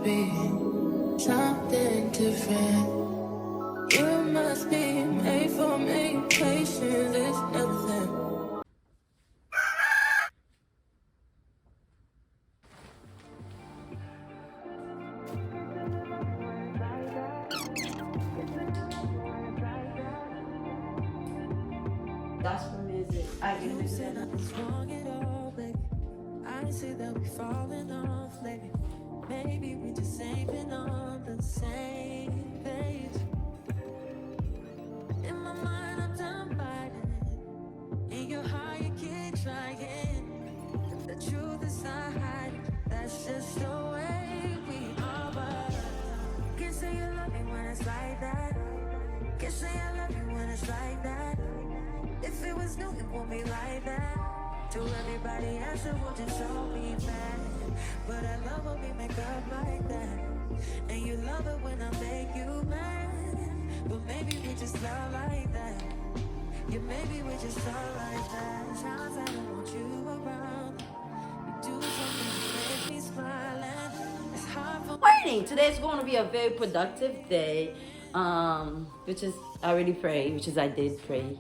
be something different. You must be made for me. Patience is nothing. Gospel music. I can listen. I say that we falling off lately. Maybe we just ain't been on the same page. In my mind, I'm done fighting it. In your heart, you keep trying. The truth is not hiding. That's just the way we are. But can't say you love me when it's like that. Can't say I love you when it's like that. If it was new, it won't be like that. To everybody else, it will just show me bad. But I love when we make up like that. And you love it when I make you mad. But maybe we just love like that. Yeah, maybe we just love like that. Times I don't want you around. You do something to make me smile. And it's hard for Morning. Today is going to be a very productive day. Which is I already pray, which is I did pray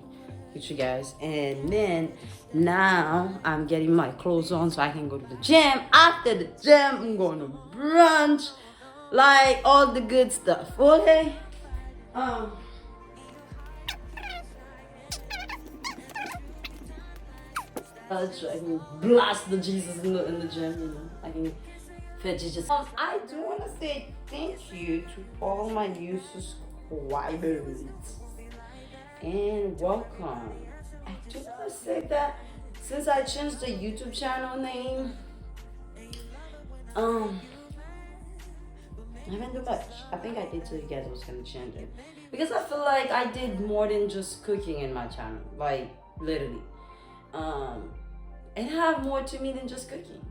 with you guys, and then now I'm getting my clothes on so I can go to the gym. After the gym, I'm going to brunch, like all the good stuff. Okay. I can blast the Jesus in the gym, you know. I can fit Jesus. I do want to say thank you to all my new subscribers and welcome. I do want to say that since I changed the YouTube channel name, I haven't done much. I think I did tell you guys I was gonna change it because I feel like I did more than just cooking in my channel, like literally. It have more to me than just cooking.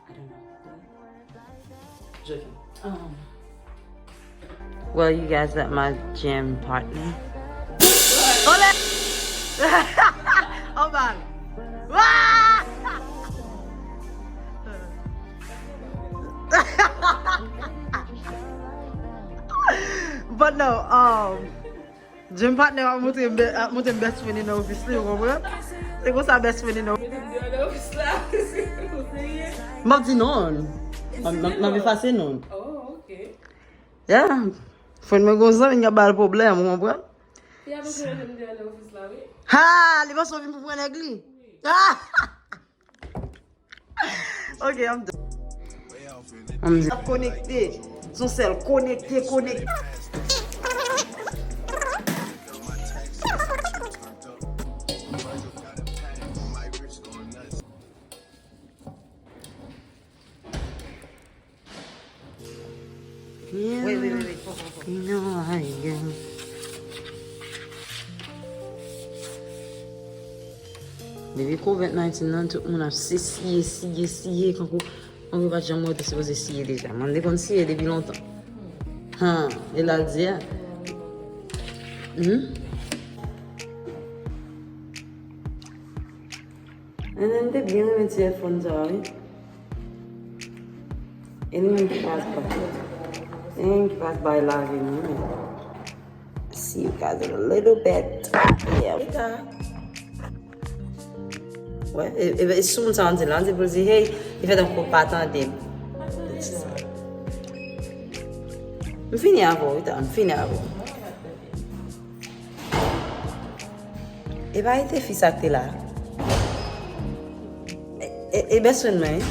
I don't know. Joking. Well, you guys met my gym partner. Hola! Hold on. But no, gym partner, I'm best friend in office. Like, what's our best friend in office? Martin on. I'm passing on. Oh, okay. Yeah. Friend me go sa nga bal problem, mon bra. Ya ba kwen dem de an office la we? Ha, li va sauver pour prendre l'église. OK, I'm done. I'm connecté. Son sel connecté. Yeah. Wait. You know I am. Depuis COVID-19, nan tout moun ap siye quand on va jamais de se siye déjà. Man de kon siye depuis longtemps. Il a dit. Et nan de bien le téléphone ça, oui. Et nous qui passe pas. And you guys by loving me. See you guys in a little bit. Yeah. Ouais, et soon ça on dit là, vous dire hey, il fait encore pas attendre. Je finis avant. Et bah il te fait ça là. Et best friend man.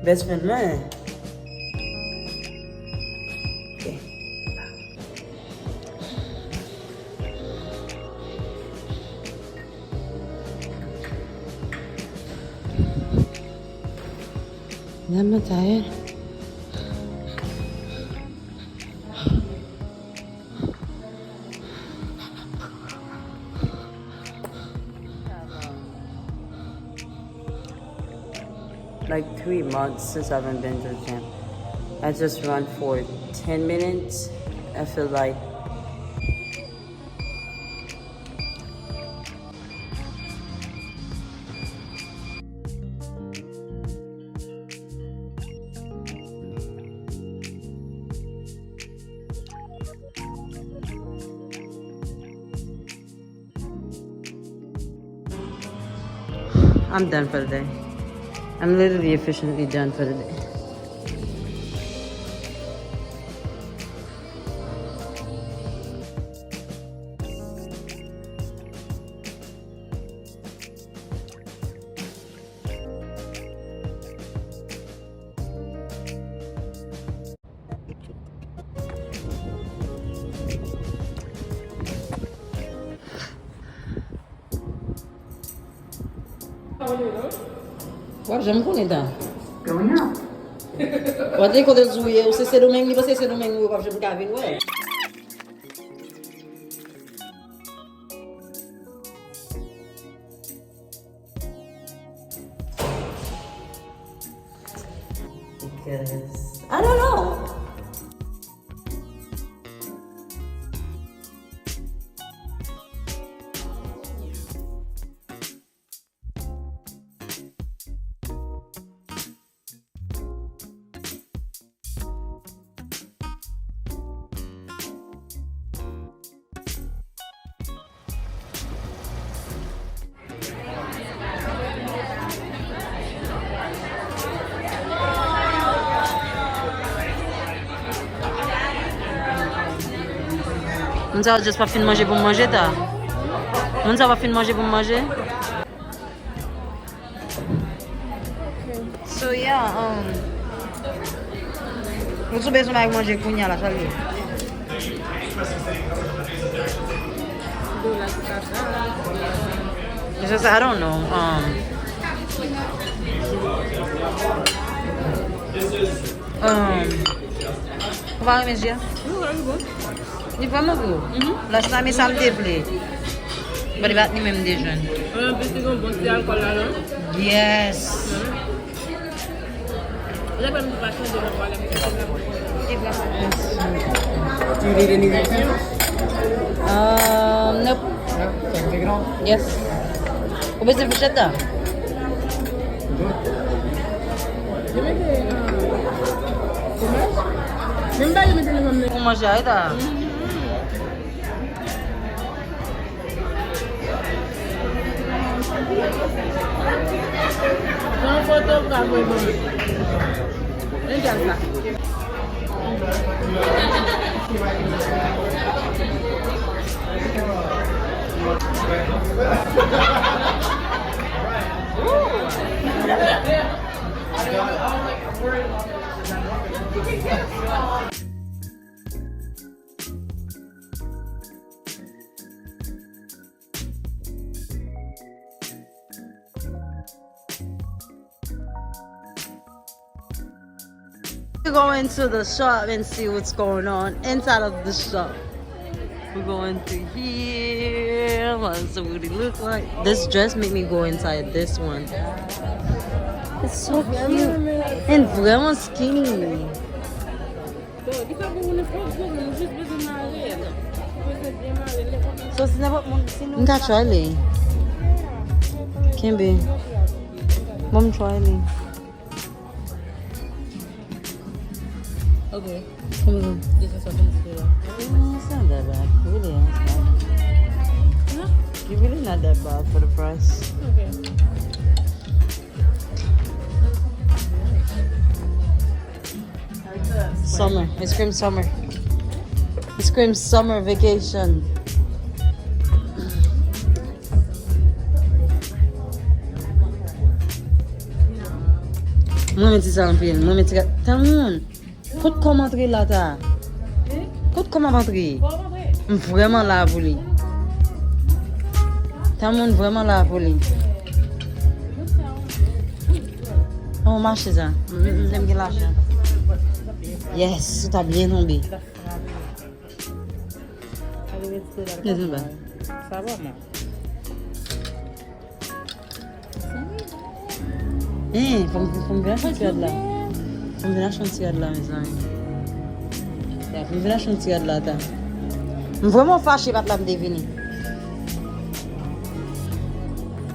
Best friend man. Okay. I'm tired. Like 3 months since I haven't been to the gym. I just run for 10 minutes. I feel like I'm done for the day. I'm literally efficiently done for the day. Wap jem konen dan? Going up. Wap de kote zouye ou se domen li, se domen ou wap jem kavin we. Because I don't know. Moun sa just pa fin manje pou manje ta? Moun sa pa fin manje pou manje? So yeah, moun sou bezon ak manje kounya la, sali. Just, I don't know. Vous va aimer dia? Ni vraiment beau. La ça mais ça me déplaît. Mais il va ni même des jeunes. Yes. Do you need anything? Nope. No? Can I take it all? Yes. Kung ba sa ta? Kung masya ita. One photo ka boy boy. Enjan ka. We go into the shop and see what's going on inside of the shop. We're going through here. What's the booty look like? This dress made me go inside this one. It's so cute and vraiment skinny. So it's never. Nka try le. Can be. Mom try le. Okay. Come on. This is something to do. It's not that bad. Really, it's not. It's really not that bad for the price. Okay. Summer. Ice cream summer. Ice cream summer vacation. Mwen ti sa anpil. Mwen ti ka... Tamoun. Kout koman tri la ta? Kout koman tri? M vreman la pou li. Tamoun vreman la pou li. Oh, marche ça. J'aime bien l'argent. Yes, tu as bien tombé. C'est tout bas. Ça va, moi. Eh, faut me venir chanter de là. Faut me venir chanter de là, mes amis. Faut me venir chanter de là, ta. Je suis vraiment fâché par la me deviner.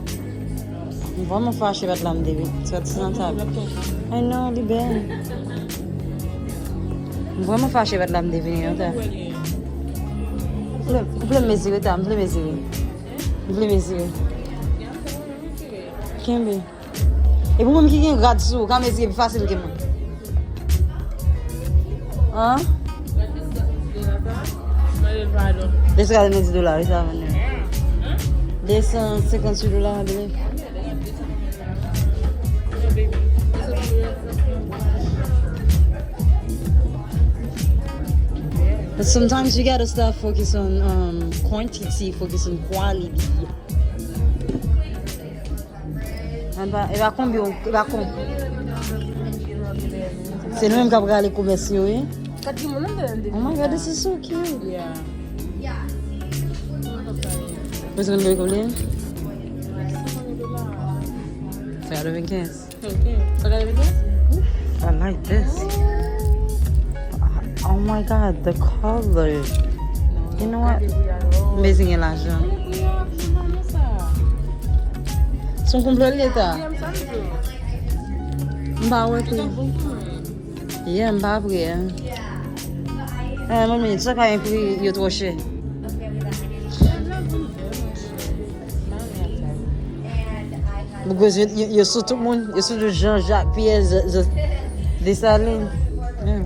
Je suis vraiment fâché par la me deviner. Tu vas te sentir. I know, il est bien. Je suis vraiment fâché par la me deviner. Je voulais mesurer, ta. Je voulais mesurer. Je voulais mesurer. kembe. E pou mwen ki gen rad sou, kame si e pi fasil ke mwen. Hein? Desi ka dene $10, isa mwen. $258, bile. But sometimes you gotta stop focus on quantity, focus on quality. E va combien? E va combien? C'est nous même qui avons regardé les commerciaux, hein? Oh my god, this is so cute. Yeah. What's gonna be combien? $95. Okay. So got everything? I like this. Oh my god, the color. You know what? Amazing in l'argent. Son complet l'état. Mba wè tou. Yeah, mba vre. Mami, sa ka yon pri yo tro chè. Because you sou tout moun, you sou de Jean-Jacques Pierre Dessalines. Yeah.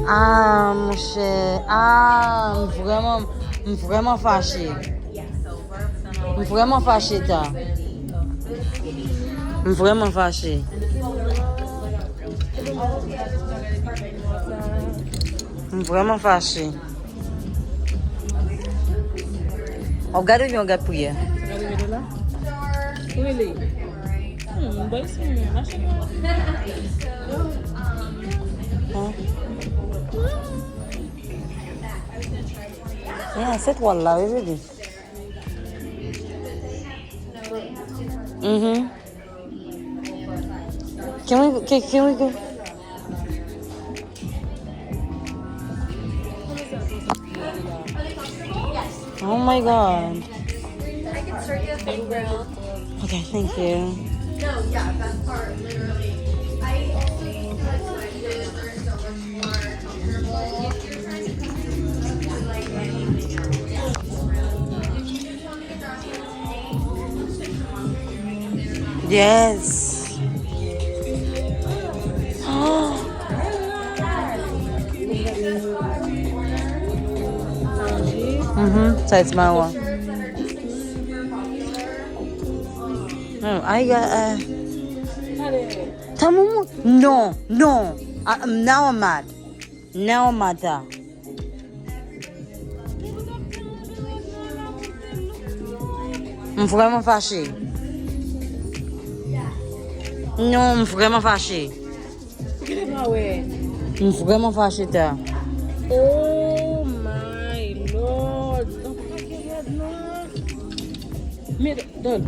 Ah, mon cher. Ah, vraiment fâché. Vraiment fâché, ta. Vraiment fâché. Vraiment fâché. Regardez bien, regarde pour hier. Really? Yeah, cette wall là, oui, oui. Can we go? Oh my god. I can start you a thing, bro. Okay, thank you. No, yeah, that part, literally. I also feel like sweatshirts are so much more comfortable if you're trying to customize to like anything else. If you just want me to drop you a Yes. So it's my one. No, I got Tamu? No. Now I'm mad. I'm vraiment fâché. Non, I'm vraiment fâché. I'm vraiment fâché, ta. Oh my lord. Don't fuck your head, no. Done.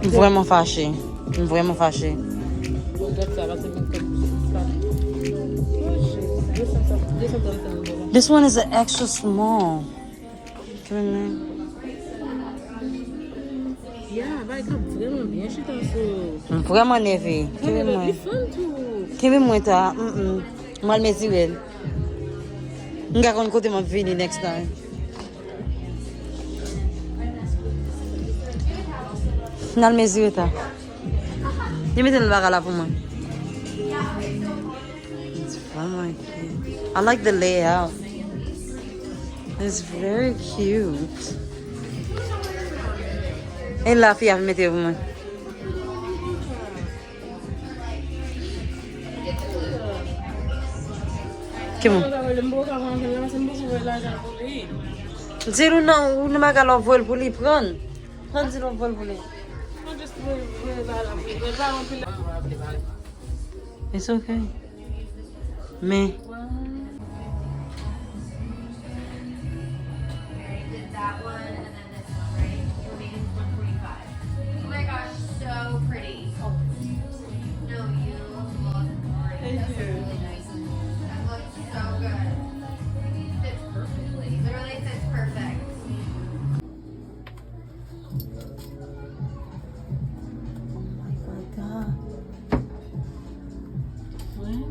I'm vraiment fâché. This one is an extra small. Yeah, vai comme vraiment bien, je suis dans ce. I'm vraiment nerveux. C'est fun too. Kevin moi ta. Mal mesuré. Nga kon kote m'a vini next time. Nal mesuré ta. You mette le bagala pour moi. It's vraiment cute. I like the layout. It's very cute. Et la fille a mette pour moi. Comment? Dis nous non, ou ne m'a qu'à vol pour lui prendre. Prends-y le vol pour lui. It's okay. Mais. did that one and then this one, right? We're making 145. Oh my gosh, so pretty. Oh. No, you look great. That's really nice. That looks so good. Fits perfectly. Literally fits perfect. Oh my god. Wow.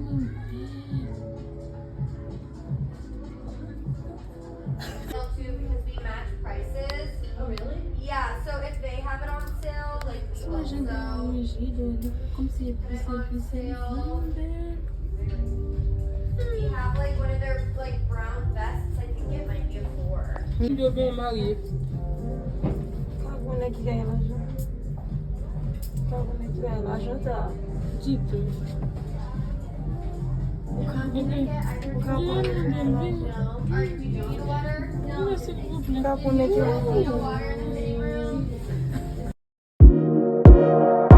Comme si We have like one of their like brown vests. I think it might be a 4. Yo bien marié. Kabone qui gagne l'argent. Kabone qui gagne l'argent, t'as dit tout. No. Are you need a water? No. Kabone qui gagne No water.